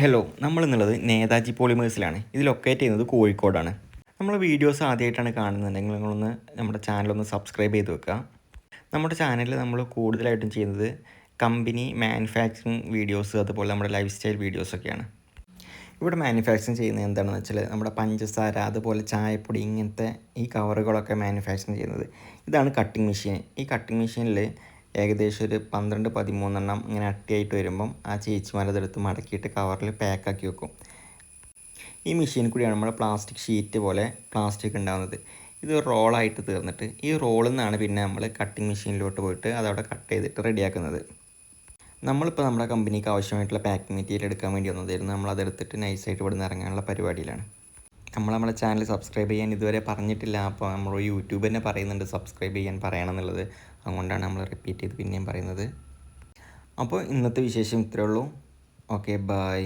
Hello, നമ്മളിന്നുള്ളത് Netaji പോളിമേഴ്സിലാണ്. ഇത് locate ചെയ്യുന്നത് കോഴിക്കോടാണ്. നമ്മൾ വീഡിയോസ് ആദ്യമായിട്ടാണ് കാണുന്നുണ്ടെങ്കിൽ നിങ്ങളൊന്ന് നമ്മുടെ ചാനലൊന്ന് സബ്സ്ക്രൈബ് ചെയ്ത് വെക്കുക. നമ്മുടെ ചാനലിൽ നമ്മൾ കൂടുതലായിട്ടും ചെയ്യുന്നത് കമ്പനി മാനുഫാക്ചറിങ് വീഡിയോസ്, അതുപോലെ നമ്മുടെ ലൈഫ് സ്റ്റൈൽ വീഡിയോസൊക്കെയാണ്. ഇവിടെ മാനുഫാക്ചറിങ് ചെയ്യുന്നത് എന്താണെന്ന് വെച്ചാൽ നമ്മുടെ പഞ്ചസാര, അതുപോലെ ചായപ്പൊടി, ഇങ്ങനത്തെ ഈ കവറുകളൊക്കെ മാനുഫാക്ചറിങ് ചെയ്യുന്നത്. ഇതാണ് കട്ടിങ് മെഷീൻ. ഈ കട്ടിങ് മെഷീനിൽ ഏകദേശം ഒരു 12-13 ഇങ്ങനെ അട്ടിയായിട്ട് വരുമ്പം ആ ചേച്ചിമാരതെടുത്ത് മടക്കിയിട്ട് കവറിൽ പാക്കാക്കി വെക്കും. ഈ മെഷീനിൽ കൂടിയാണ് നമ്മുടെ പ്ലാസ്റ്റിക് ഷീറ്റ് പോലെ പ്ലാസ്റ്റിക് ഉണ്ടാകുന്നത്. ഇത് റോളായിട്ട് തീർന്നിട്ട് ഈ റോളിൽ നിന്നാണ് പിന്നെ നമ്മൾ കട്ടിങ് മെഷീനിലോട്ട് പോയിട്ട് അതവിടെ കട്ട് ചെയ്തിട്ട് റെഡിയാക്കുന്നത്. നമ്മളിപ്പോൾ നമ്മുടെ കമ്പനിക്ക് ആവശ്യമായിട്ടുള്ള പാക്കിംഗ് മെറ്റീരിയൽ എടുക്കാൻ വേണ്ടി വന്നതായിരുന്നു. നമ്മളതെടുത്തിട്ട് നൈസായിട്ട് ഇവിടെ നിന്ന് ഇറങ്ങാനുള്ള പരിപാടിയിലാണ്. നമ്മുടെ ചാനൽ സബ്സ്ക്രൈബ് ചെയ്യാൻ ഇതുവരെ പറഞ്ഞിട്ടില്ല. അപ്പോൾ നമ്മൾ യൂട്യൂബ് തന്നെ പറയുന്നുണ്ട് സബ്സ്ക്രൈബ് ചെയ്യാൻ പറയണം എന്നുള്ളത്. അതുകൊണ്ടാണ് നമ്മൾ റിപ്പീറ്റ് ചെയ്ത് പിന്നെയും പറയുന്നത്. അപ്പോൾ ഇന്നത്തെ വിശേഷം ഇത്രയേ ഉള്ളൂ. Okay, by.